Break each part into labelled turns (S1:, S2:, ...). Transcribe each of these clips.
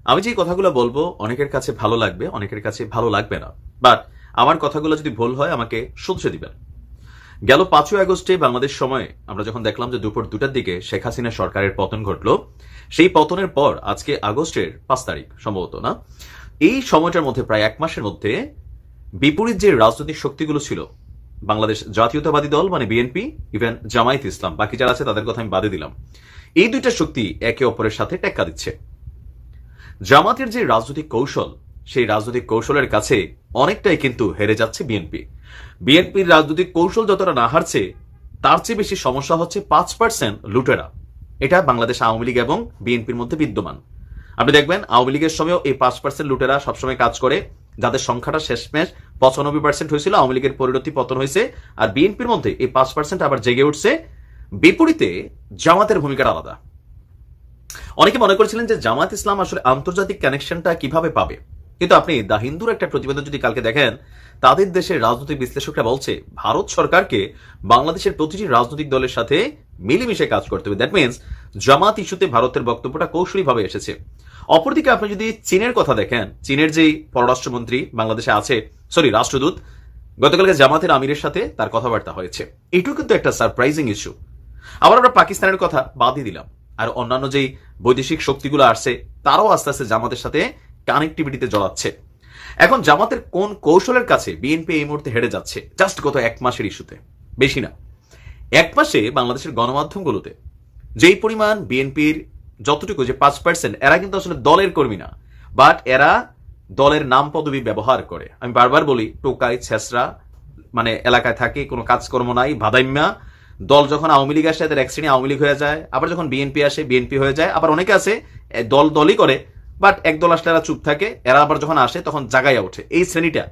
S1: আমি যে কথাগুলো বলবো অনেকের কাছে ভালো লাগবে, অনেকের কাছে ভালো লাগবে না, বাট আমার কথাগুলো যদি ভুল হয় আমাকে শুধরে দিবেন। গেল 5ই আগস্টে বাংলাদেশ সময়ে আমরা যখন দেখলাম যে দুপুর 2টার দিকে শেখ হাসিনা সরকারের পতন ঘটলো, সেই পতনের পর আজকে আগস্টের 5 তারিখ সম্ভবত, না এই সময়টার মধ্যে প্রায় 1 মাসের মধ্যে বিপরীত যে রাজনৈতিক শক্তিগুলো ছিল, বাংলাদেশ জাতীয়তাবাদী দল মানে বিএনপি, ইভেন জামায়াত ইসলাম, বাকি যারা আছে তাদের কথা আমি বাদে দিলাম, এই দুইটা শক্তি একে অপরের সাথে টেক্কা দিচ্ছে। জামাতের যে রাজনৈতিক কৌশল, সেই রাজনৈতিক কৌশলের কাছে অনেকটাই কিন্তু হেরে যাচ্ছে বিএনপি। বিএনপির রাজনৈতিক কৌশল যতটা না হারছে, তার চেয়ে বেশি সমস্যা হচ্ছে 5% লুটেরা। এটা বাংলাদেশ আওয়ামী লীগ এবং বিএনপির মধ্যে বিদ্যমান। আপনি দেখবেন আওয়ামী লীগের সময়ও এই 5% লুটেরা সবসময় কাজ করে, যাদের সংখ্যাটা শেষমেশ 95% হয়েছিল, আওয়ামী লীগের পরিণতি পতন হয়েছে। আর বিএনপির মধ্যে এই 5% আবার জেগে উঠছে। বিপরীতে জামাতের ভূমিকাটা আলাদা। অনেকে মনে করেছিলেন যে জামাত ইসলাম আসলে আন্তর্জাতিক কানেকশনটা কিভাবে পাবে, কিন্তু আপনি দ্য হিন্দুর একটা প্রতিবেদন যদি কালকে দেখেন, তাদের দেশের রাজনৈতিক বিশ্লেষকরা বলছে ভারত সরকারকে বাংলাদেশের প্রতিটি রাজনৈতিক দলের সাথে মিলেমিশে কাজ করতে হবে। দ্যাট মিনস জামাত ইস্যুতে ভারতের বক্তব্যটা কৌশলীভাবে এসেছে। অপরদিকে আপনি যদি চীনের কথা দেখেন, চীনের যেই পররাষ্ট্রমন্ত্রী বাংলাদেশে আছে, রাষ্ট্রদূত, গতকালকে জামাতের আমিরের সাথে তার কথাবার্তা হয়েছে। এটাও কিন্তু একটা সারপ্রাইজিং ইস্যু। আবার আমরা পাকিস্তানের কথা বাদই দিলাম, আর অন্যান্য যেই বৈদেশিক শক্তিগুলো আসছে তারাও আস্তে আস্তে জামাতের সাথে কানেক্টিভিটিতে জড়াচ্ছে। এখন জামাতের কোন কৌশলের কাছে বিএনপি এই মুহূর্তে হেরে যাচ্ছে? জাস্ট গত 1 মাসের ইস্যুতে, বেশি না, 1 মাসে বাংলাদেশের গণমাধ্যমগুলোতে যেই পরিমাণ বিএনপির যতটুকু যে 5%, এরা কিন্তু আসলে দলের কর্মী না, বাট এরা দলের নাম পদবি ব্যবহার করে। আমি বারবার বলি, টোকাই ছেসরা, মানে এলাকায় থাকে, কোনো কাজকর্ম নাই, ভাদাইম্যা। দল যখন আওয়ামী লীগ আসে এদের এক শ্রেণী আওয়ামী লীগ হয়ে যায়, আবার যখন বিএনপি আসে বিএনপি হয়ে যায়। আবার অনেকে আছে দল দলই করে, বাট এক দল আসলে এরা চুপ থাকে, এরা আবার যখন আসে তখন জাগাইয়া ওঠে। এই শ্রেণীটা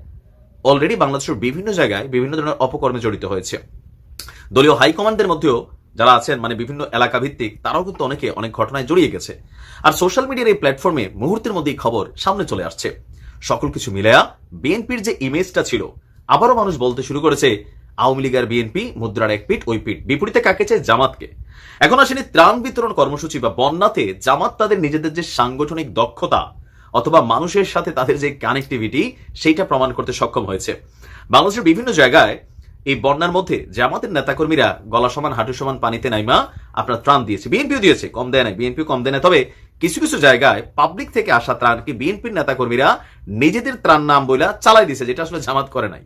S1: অলরেডি বাংলাদেশের বিভিন্ন জায়গায় বিভিন্ন ধরনের অপকর্মে জড়িত হয়েছে। দলীয় হাইকমান্ডের মধ্যেও যারা আছেন, মানে বিভিন্ন এলাকা ভিত্তিক, তারাও কিন্তু অনেকে অনেক ঘটনায় জড়িয়ে গেছে। আর সোশ্যাল মিডিয়ার এই প্ল্যাটফর্মে মুহূর্তের মধ্যেই খবর সামনে চলে আসছে। সকল কিছু মিলায়া বিএনপির যে ইমেজটা ছিল, আবারও মানুষ বলতে শুরু করেছে আওয়ামী লীগ আর বিএনপি মুদ্রার এক পিঠ ওই পিঠ। বিপরীতে কাকে চায়? জামাতকে। এখন আসেনি ত্রাণ বিতরণ কর্মসূচি বা বন্যাতে জামাত তাদের নিজেদের যে সাংগঠনিক দক্ষতা অথবা মানুষের সাথে তাদের যে কানেক্টিভিটি, সেইটা প্রমাণ করতে সক্ষম হয়েছে। বাংলাদেশের বিভিন্ন জায়গায় এই বন্যার মধ্যে জামাতের নেতাকর্মীরা গলা সমান হাঁটু সমান পানিতে নাইমা আপনার ত্রাণ দিয়েছে। বিএনপিও দিয়েছে, কম দেয় নাই, বিএনপিও কম দেয় না। তবে কিছু কিছু জায়গায় পাবলিক থেকে আসা ত্রাণকে বিএনপির নেতাকর্মীরা নিজেদের ত্রাণ নাম বইলা চালাই দিয়েছে, যেটা আসলে জামাত করে নাই।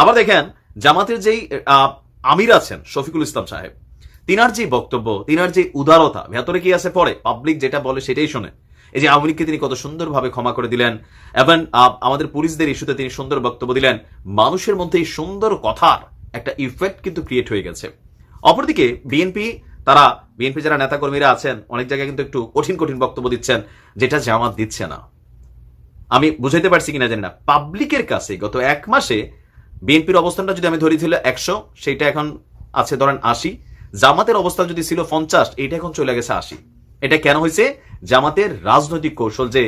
S1: আবার দেখেন জামাতের যেই আমির আছেন শফিকুল ইসলাম সাহেব, তিনার যে বক্তব্য, তিনার যে উদারতা, ভেতরে কি আছে পরে পাবলিক যেটা বলে সেটাই শোনে। এই যে আওয়ামী লীগকে তিনি কত সুন্দরভাবে ক্ষমা করে দিলেন, এবং আমাদের পুলিশদের ইস্যুতে তিনি সুন্দর বক্তব্য দিলেন। মানুষের মধ্যে এই সুন্দর কথার একটা ইফেক্ট কিন্তু ক্রিয়েট হয়ে গেছে। অপরদিকে বিএনপি যারা নেতাকর্মীরা আছেন অনেক জায়গায় কিন্তু একটু কঠিন কঠিন বক্তব্য দিচ্ছেন, যেটা জামাত দিচ্ছে না। আমি বুঝাইতে পারছি কিনা জানি না। পাবলিকের কাছে গত 1 মাসে বিএনপির অবস্থানটা যদি আমি ধরি ছিল 100, সেইটা এখন আছে ধরেন 80। জামাতের অবস্থান যদি ছিল 50, এইটা এখন চলে গেছে 80। এটা কেন হয়েছে? জামাতের রাজনৈতিক কৌশল, যে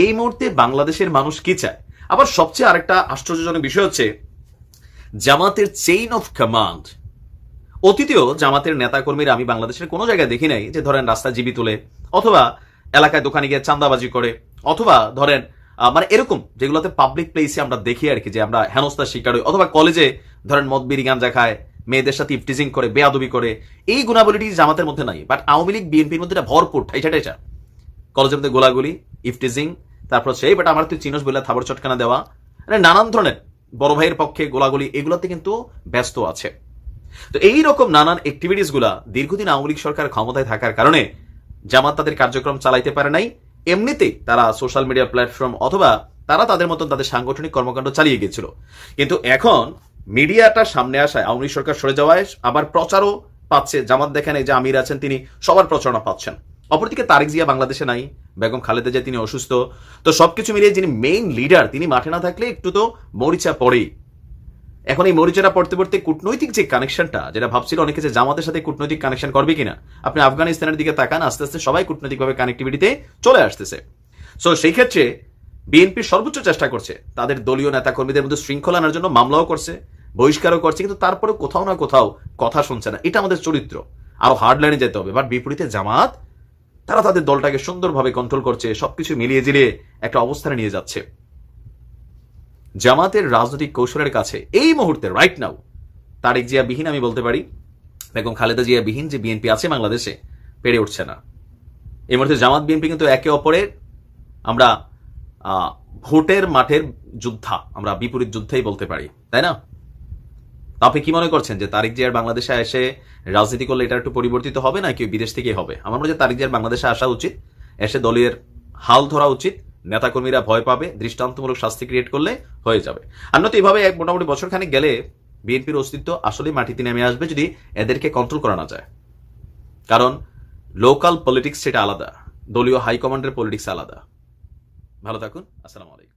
S1: এই মুহূর্তে বাংলাদেশের মানুষ কি চায়। আবার সবচেয়ে আরেকটা আশ্চর্যজনক বিষয় হচ্ছে জামাতের চেইন অফ কমান্ড। অতীতেও জামাতের নেতাকর্মীরা আমি বাংলাদেশের কোনো জায়গায় দেখি নাই যে ধরেন রাস্তা জিবি তুলে, অথবা এলাকায় দোকানে গিয়ে চাঁদাবাজি করে, অথবা ধরেন মানে এরকম যেগুলোতে পাবলিক প্লেসে আমরা দেখি আর কি, যে আমরা হেনস্থার শিকার হই, অথবা কলেজে ধরেন মদ বিড়ি গাঞ্জা খায়, মেয়েদের সাথে ইফটিজিং করে, বেয়াদবি করে। এই গুণাবলীটি জামাতের মধ্যে নাই, বাট আওয়ামী লীগ বিএনপির মধ্যে ভরপুর ঠাইছা। কলেজের মধ্যে গোলাগুলি, ইফটিজিং, তারপর সেই বাট আমার তুই চিনস বলে থাবর চটকানা দেওয়া, মানে নানান ধরনের বড় ভাইয়ের পক্ষে গোলাগুলি, এগুলোতে কিন্তু ব্যস্ত আছে। তো এইরকম নানান অ্যাক্টিভিটিস গুলা দীর্ঘদিন আওয়ামী লীগ সরকার ক্ষমতায় থাকার কারণে জামাত তাদের কার্যক্রম চালাইতে পারে নাই। এমনিতেই তারা সোশ্যাল মিডিয়া প্ল্যাটফর্ম অথবা তারা তাদের মতন তাদের সাংগঠনিক কর্মকাণ্ড চালিয়ে গিয়েছিল। কিন্তু এখন মিডিয়াটা সামনে আসায়, আওয়ামী লীগ সরকার সরে যাওয়ায় আবার প্রচারও পাচ্ছে। জামাত দেখেন এই যে আমির আছেন, তিনি সবার প্রচারণা পাচ্ছেন। অপরদিকে তারেক জিয়া বাংলাদেশে নাই, বেগম খালেদা জিয়া তিনি অসুস্থ। তো সবকিছু মিলিয়ে যিনি মেইন লিডার, তিনি মাঠে না থাকলে একটু তো মরিচা পড়েই। এখন এই মরিচাটা পড়তে পড়তে কূটনৈতিক যে কানেকশনটা, যেটা ভাবছিল অনেকে যে জামাতের সাথে কূটনৈতিক কানেকশন করবে কিনা, আপনি আফগানিস্তানের দিকে তাকান, আস্তে আস্তে সবাই কূটনৈতিকভাবে কানেক্টিভিটিতে চলে আসতেছে। সো সেই ক্ষেত্রে বিএনপি সর্বোচ্চ চেষ্টা করছে তাদের দলীয় নেতা কর্মীদের মধ্যে শৃঙ্খলা আনার জন্য, মামলাও করছে, বহিষ্কারও করছে, কিন্তু তারপরে কোথাও না কোথাও কথা শুনছে না। এটা আমাদের চরিত্র, আরো হার্ড লাইনে যেতে হবে। বাট বিপরীতে জামাত তারা তাদের দলটাকে সুন্দরভাবে কন্ট্রোল করছে, সবকিছু মিলিয়ে জিলিয়ে একটা অবস্থানে নিয়ে যাচ্ছে। জামাতের রাজনৈতিক কৌশলের কাছে এই মুহূর্তে রাইট নাও তারেক জিয়া বিহীন, আমি বলতে পারি বেগম খালেদা জিয়া বিহীন যে বিএনপি আছে বাংলাদেশে, পেরে উঠছে না। এই মুহূর্তে জামাত বিএনপি কিন্তু একে অপরের আমরা ভোটের মাঠের যোদ্ধা, আমরা বিপরীত যুদ্ধেই বলতে পারি, তাই না? আপনি কি মনে করছেন যে তারেক জিয়ার বাংলাদেশে এসে রাজনীতি করলে এটা একটু পরিবর্তিত হবে না, কেউ বিদেশ থেকেই হবে? আমার মনে হয় তারেক জিয়ার বাংলাদেশে আসা উচিত, এসে দলীয় হাল ধরা উচিত, নেতাকর্মীরা ভয় পাবে, দৃষ্টান্তমূলক শাস্তি ক্রিয়েট করলে হয়ে যাবে। আর নয়তো এভাবে মোটামুটি বছরখানেক গেলে বিএনপির অস্তিত্ব আসলে মাটিতে নেমে আসবে যদি এদেরকে কন্ট্রোল করা না যায়। কারণ লোকাল পলিটিক্স সেটা আলাদা, দলীয় হাইকমান্ডের পলিটিক্স আলাদা। ভালো থাকুন, আসসালামু আলাইকুম।